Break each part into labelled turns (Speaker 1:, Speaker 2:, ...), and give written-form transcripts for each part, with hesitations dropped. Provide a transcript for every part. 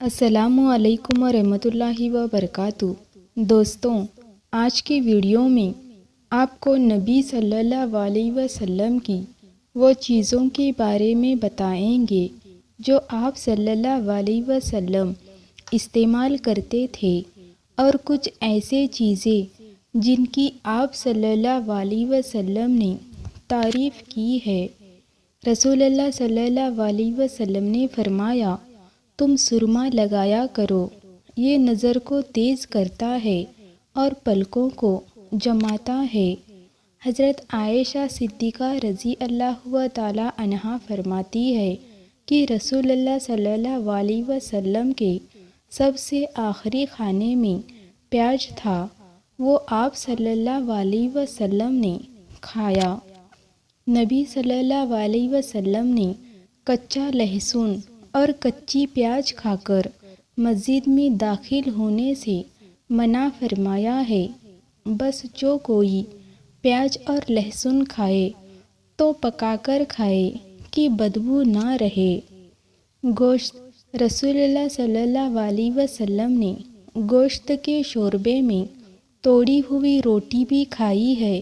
Speaker 1: السلام علیکم ورحمۃ اللہ وبرکاتہ۔ دوستوں، آج کی ویڈیو میں آپ کو نبی صلی اللہ علیہ وسلم کی وہ چیزوں کے بارے میں بتائیں گے جو آپ صلی اللہ علیہ وسلم استعمال کرتے تھے، اور کچھ ایسے چیزیں جن کی آپ صلی اللہ علیہ وسلم نے تعریف کی ہے۔ رسول اللہ صلی اللہ علیہ وسلم نے فرمایا، تم سرما لگایا کرو، یہ نظر کو تیز کرتا ہے اور پلکوں کو جماتا ہے۔ حضرت عائشہ صدیقہ رضی اللہ تعالی عنہا فرماتی ہے کہ رسول اللہ صلی اللہ علیہ وسلم کے سب سے آخری کھانے میں پیاز تھا، وہ آپ صلی اللہ علیہ وسلم نے کھایا۔ نبی صلی اللہ علیہ وسلم نے کچا لہسن اور کچی پیاز کھا کر مسجد میں داخل ہونے سے منع فرمایا ہے۔ بس جو کوئی پیاز اور لہسن کھائے تو پکا کر کھائے کہ بدبو نہ رہے۔ گوشت، رسول اللہ صلی اللہ علیہ وسلم نے گوشت کے شوربے میں توڑی ہوئی روٹی بھی کھائی ہے،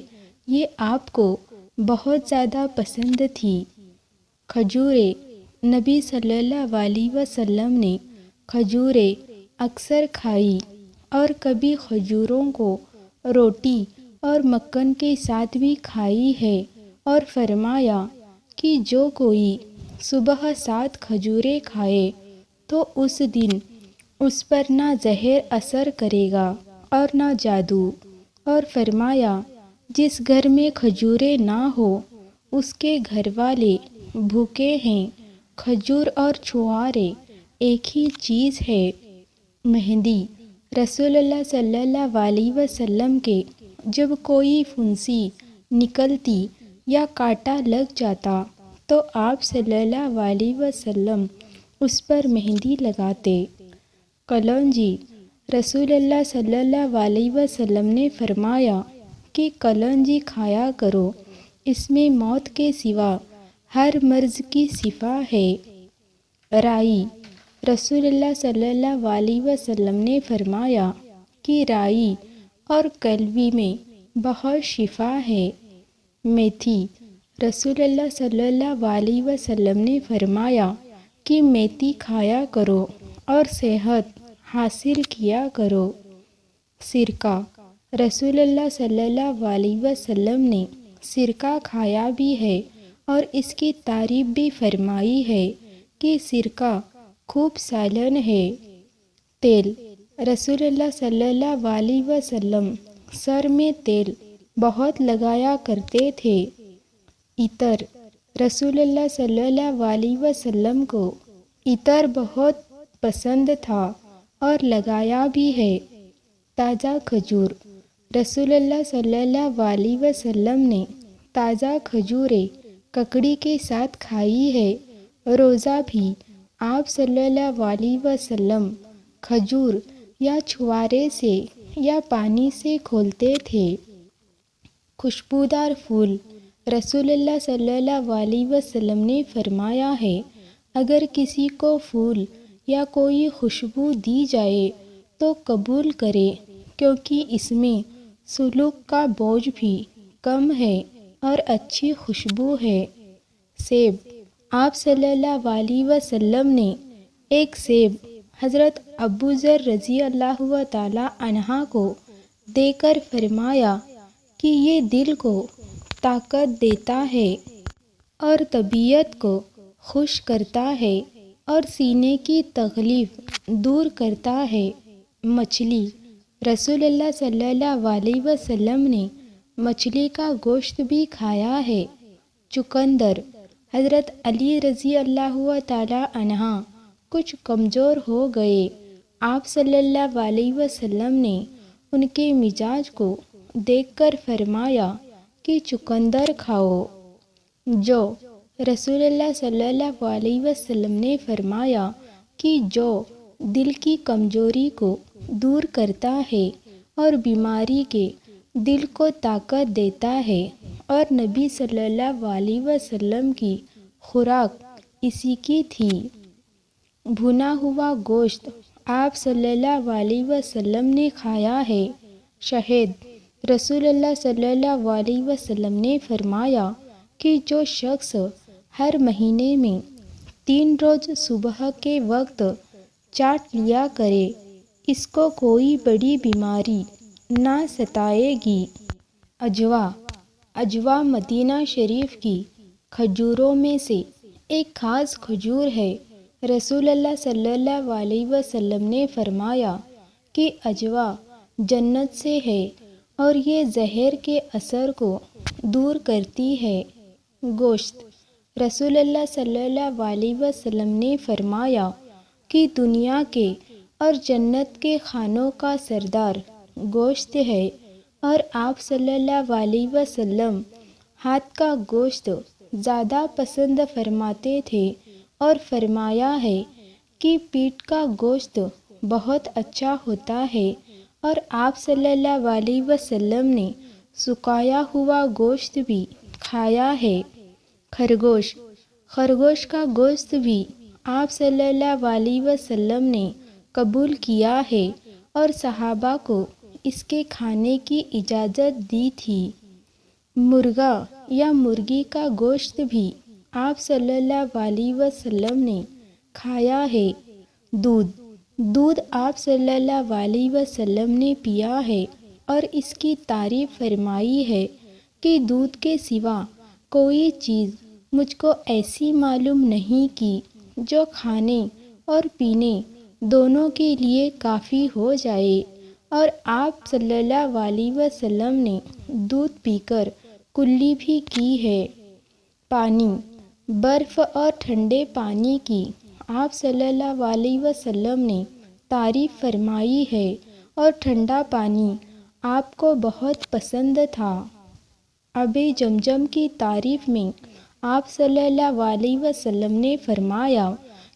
Speaker 1: یہ آپ کو بہت زیادہ پسند تھی۔ کھجوریں، نبی صلی اللہ علیہ وسلم نے کھجوریں اکثر کھائی اور کبھی کھجوروں کو روٹی اور مکھن کے ساتھ بھی کھائی ہے، اور فرمایا کہ جو کوئی صبح 7 کھجوریں کھائے تو اس دن اس پر نہ زہر اثر کرے گا اور نہ جادو، اور فرمایا جس گھر میں کھجوریں نہ ہو اس کے گھر والے بھوکے ہیں۔ کھجور اور چھہارے ایک ہی چیز ہے۔ مہندی، رسول اللہ صلی اللہ علیہ وسلم کے جب کوئی پھنسی نکلتی یا کانٹا لگ جاتا تو آپ صلی اللہ علیہ وسلم اس پر مہندی لگاتے۔ کلونجی، رسول اللہ صلی اللہ علیہ وسلم نے فرمایا کہ کلونجی کھایا کرو، اس میں موت کے سوا ہر مرض کی شفا ہے۔ رائی، رسول اللہ صلی اللہ علیہ وسلم نے فرمایا کہ رائی اور کلوی میں بہت شفا ہے۔ میتھی، رسول اللہ صلی اللہ علیہ وسلم نے فرمایا کہ میتھی کھایا کرو اور صحت حاصل کیا کرو۔ سرکہ، رسول اللہ صلی اللہ علیہ وسلم نے سرکہ کھایا بھی ہے اور اس کی تعریف بھی فرمائی ہے کہ سرکہ خوب سالن ہے۔ تیل، رسول اللہ صلی اللہ علیہ وسلم سر میں تیل بہت لگایا کرتے تھے۔ عطر، رسول اللہ صلی اللہ علیہ وسلم کو عطر بہت پسند تھا اور لگایا بھی ہے۔ تازہ کھجور، رسول اللہ صلی اللہ علیہ وسلم نے تازہ کھجوریں ککڑی کے ساتھ کھائی ہے۔ روزہ بھی آپ صلی اللہ علیہ وسلم کھجور یا چھوارے سے یا پانی سے کھولتے تھے۔ خوشبودار پھول، رسول اللہ صلی اللہ علیہ وسلم نے فرمایا ہے، اگر کسی کو پھول یا کوئی خوشبو دی جائے تو قبول کرے، کیونکہ اس میں سلوک کا بوجھ بھی کم ہے اور اچھی خوشبو ہے۔ سیب، آپ صلی اللہ علیہ وسلم نے ایک سیب حضرت ابو ذر رضی اللہ تعالی عنہ کو دے کر فرمایا کہ یہ دل کو طاقت دیتا ہے اور طبیعت کو خوش کرتا ہے اور سینے کی تکلیف دور کرتا ہے۔ مچھلی، رسول اللہ صلی اللہ علیہ وسلم نے مچھلی کا گوشت بھی کھایا ہے۔ چقندر، حضرت علی رضی اللہ تعالی عنہ کچھ کمزور ہو گئے، آپ صلی اللہ علیہ وسلم نے ان کے مزاج کو دیکھ کر فرمایا کہ چقندر کھاؤ۔ جو، رسول اللہ صلی اللہ علیہ وسلم نے فرمایا کہ جو دل کی کمزوری کو دور کرتا ہے اور بیماری کے دل کو طاقت دیتا ہے، اور نبی صلی اللہ علیہ وسلم کی خوراک اسی کی تھی۔ بھنا ہوا گوشت آپ صلی اللہ علیہ وسلم نے کھایا ہے۔ شہد رسول اللہ صلی اللہ علیہ وسلم نے فرمایا کہ جو شخص ہر مہینے میں 3 روز صبح کے وقت چاٹ لیا کرے اس کو کوئی بڑی بیماری نہ ستائے گی۔ اجوا مدینہ شریف کی کھجوروں میں سے ایک خاص کھجور ہے۔ رسول اللہ صلی اللہ علیہ وسلم نے فرمایا کہ اجوا جنت سے ہے اور یہ زہر کے اثر کو دور کرتی ہے۔ گوشت رسول اللہ صلی اللہ علیہ وسلم نے فرمایا کہ دنیا کے اور جنت کے کھانوں کا سردار گوشت ہے، اور آپ صلی اللہ علیہ وسلم ہاتھ کا گوشت زیادہ پسند فرماتے تھے، اور فرمایا ہے کہ پیٹھ کا گوشت بہت اچھا ہوتا ہے، اور آپ صلی اللہ علیہ وسلم نے سکایا ہوا گوشت بھی کھایا ہے۔ خرگوش کا گوشت بھی آپ صلی اللہ علیہ وسلم نے قبول کیا ہے اور صحابہ کو اس کے کھانے کی اجازت دی تھی۔ مرغا یا مرغی کا گوشت بھی آپ صلی اللہ علیہ وسلم نے کھایا ہے۔ دودھ آپ صلی اللہ علیہ وسلم نے پیا ہے اور اس کی تعریف فرمائی ہے کہ دودھ کے سوا کوئی چیز مجھ کو ایسی معلوم نہیں کی جو کھانے اور پینے دونوں کے لیے کافی ہو جائے، اور آپ صلی اللہ علیہ وسلم نے دودھ پی کر کلی بھی کی ہے۔ پانی، برف اور ٹھنڈے پانی کی آپ صلی اللہ علیہ وسلم نے تعریف فرمائی ہے اور ٹھنڈا پانی آپ کو بہت پسند تھا۔ آب زمزم کی تعریف میں آپ صلی اللہ علیہ وسلم نے فرمایا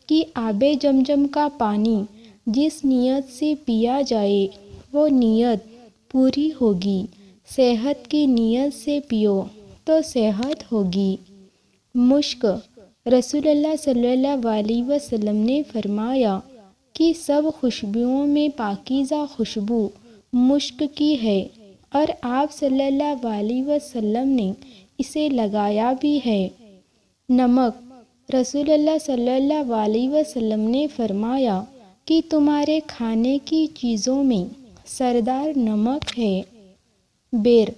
Speaker 1: کہ آب زمزم کا پانی جس نیت سے پیا جائے وہ نیت پوری ہوگی۔ صحت کی نیت سے پیو تو صحت ہوگی۔ مشک رسول اللہ صلی اللہ علیہ وسلم نے فرمایا کہ سب خوشبوؤں میں پاکیزہ خوشبو مشک کی ہے، اور آپ صلی اللہ علیہ وسلم نے اسے لگایا بھی ہے۔ نمک رسول اللہ صلی اللہ علیہ وسلم نے فرمایا کہ تمہارے کھانے کی چیزوں میں سردار نمک ہے۔ بیر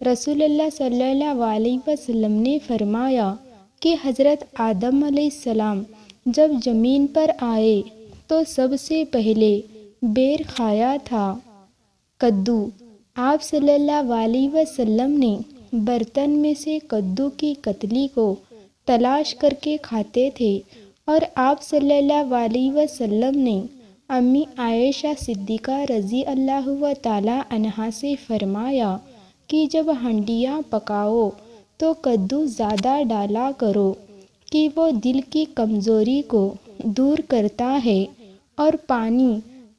Speaker 1: رسول اللہ صلی اللہ علیہ وسلم نے فرمایا کہ حضرت آدم علیہ السلام جب زمین پر آئے تو سب سے پہلے بیر کھایا تھا۔ کدو آپ صلی اللہ علیہ وسلم نے برتن میں سے کدو کی کتلی کو تلاش کر کے کھاتے تھے، اور آپ صلی اللہ علیہ وسلم نے امی عائشہ صدیقہ رضی اللہ تعالی عنہا سے فرمایا کہ جب ہنڈیاں پکاؤ تو کدو زیادہ ڈالا کرو کہ وہ دل کی کمزوری کو دور کرتا ہے، اور پانی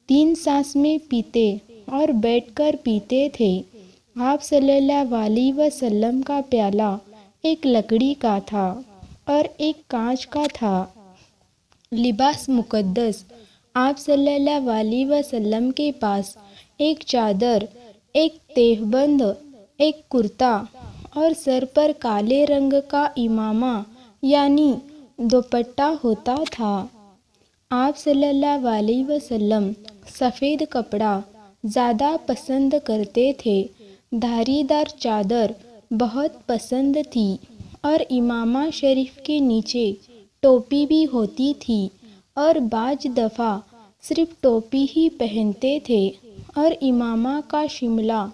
Speaker 1: 3 سانس میں پیتے اور بیٹھ کر پیتے تھے۔ آپ صلی اللہ علیہ وسلم کا پیالہ ایک لکڑی کا تھا اور ایک کانچ کا تھا۔ لباس مقدس آپ صلی اللہ علیہ وسلم کے پاس ایک چادر، ایک تہہ بند، ایک کرتا اور سر پر کالے رنگ کا امامہ یعنی دوپٹہ ہوتا تھا۔ آپ صلی اللہ علیہ وسلم سفید کپڑا زیادہ پسند کرتے تھے۔ دھاری دار چادر بہت پسند تھی، اور امامہ شریف کے نیچے ٹوپی بھی ہوتی تھی، اور بعض دفعہ صرف ٹوپی ہی پہنتے تھے، اور امامہ کا شملہ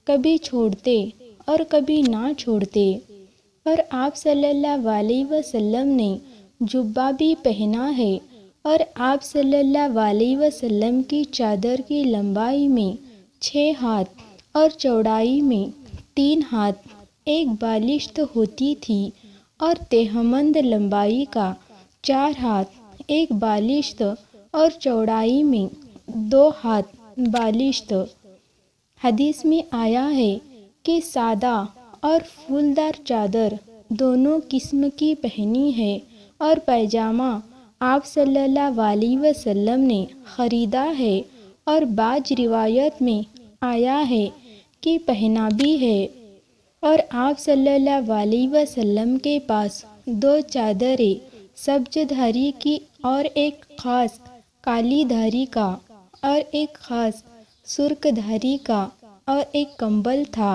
Speaker 1: کبھی چھوڑتے اور کبھی نہ چھوڑتے۔ اور آپ صلی اللہ علیہ وسلم نے جبہ بھی پہنا ہے، اور آپ صلی اللہ علیہ وسلم کی چادر کی لمبائی میں 6 ہاتھ اور چوڑائی میں 3 ہاتھ ایک بالشت ہوتی تھی، اور تہمند لمبائی کا 4 ہاتھ ایک بالشت اور چوڑائی میں 2 ہاتھ بالشت۔ حدیث میں آیا ہے کہ سادہ اور پھولدار چادر دونوں قسم کی پہنی ہے، اور پیجامہ آپ صلی اللہ علیہ وسلم نے خریدا ہے، اور بعض روایت میں آیا ہے کہ پہنا بھی ہے۔ اور آپ صلی اللہ علیہ وسلم کے پاس 2 چادریں سبز دھاری کی اور ایک خاص کالی دھاری کا اور ایک خاص سرخ دھاری کا اور ایک کمبل تھا،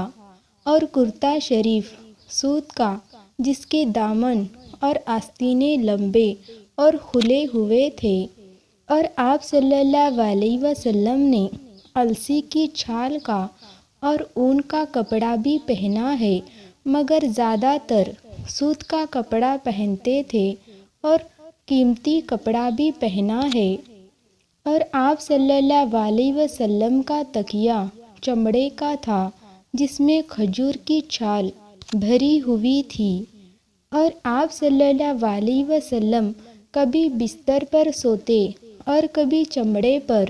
Speaker 1: اور کرتا شریف سوت کا جس کے دامن اور آستینے لمبے اور کھلے ہوئے تھے۔ اور آپ صلی اللہ علیہ وسلم نے السی کی چھال کا اور اون کا کپڑا بھی پہنا ہے، مگر زیادہ تر سوت کا کپڑا پہنتے تھے، اور قیمتی کپڑا بھی پہنا ہے۔ اور آپ صلی اللہ علیہ وسلم کا تکیہ چمڑے کا تھا جس میں کھجور کی چھال بھری ہوئی تھی۔ اور آپ صلی اللہ علیہ وسلم کبھی بستر پر سوتے اور کبھی چمڑے پر،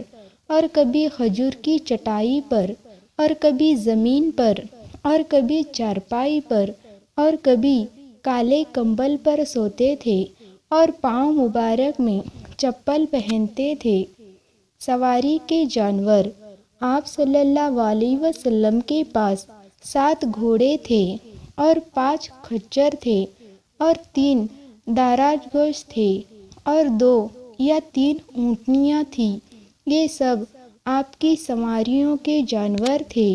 Speaker 1: اور کبھی کھجور کی چٹائی پر، اور کبھی زمین پر، اور کبھی چارپائی پر، اور کبھی کالے کمبل پر سوتے تھے، اور پاؤں مبارک میں چپل پہنتے تھے۔ سواری کے جانور: آپ صلی اللہ علیہ وسلم کے پاس 7 گھوڑے تھے، اور 5 خچر تھے، اور 3 دراج گوش تھے، اور 2 یا 3 اونٹنیاں تھیں۔ یہ سب آپ کی سواریوں کے جانور تھے۔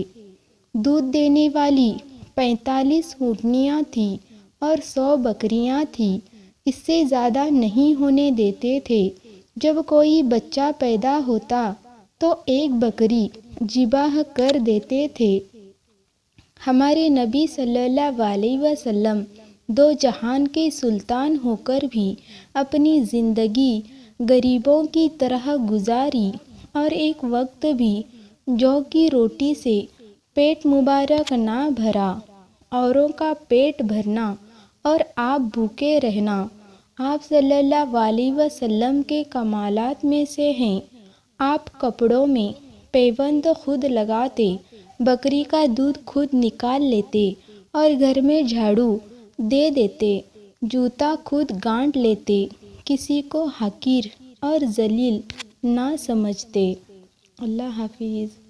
Speaker 1: دودھ دینے والی 45 اونٹنیاں تھیں اور 100 بکریاں تھیں۔ اس سے زیادہ نہیں ہونے دیتے تھے۔ جب کوئی بچہ پیدا ہوتا تو ایک بکری ذبح کر دیتے تھے۔ ہمارے نبی صلی اللہ علیہ وسلم 2 جہان کے سلطان ہو کر بھی اپنی زندگی غریبوں کی طرح گزاری، اور ایک وقت بھی جو کی روٹی سے پیٹ مبارک نہ بھرا۔ اوروں کا پیٹ بھرنا اور آپ بھوکے رہنا آپ صلی اللہ علیہ وسلم کے کمالات میں سے ہیں۔ آپ کپڑوں میں پیوند خود لگاتے، بکری کا دودھ خود نکال لیتے، اور گھر میں جھاڑو دے دیتے، جوتا خود گانٹھ لیتے، کسی کو حقیر اور ذلیل نہ سمجھتے۔ اللہ حافظ۔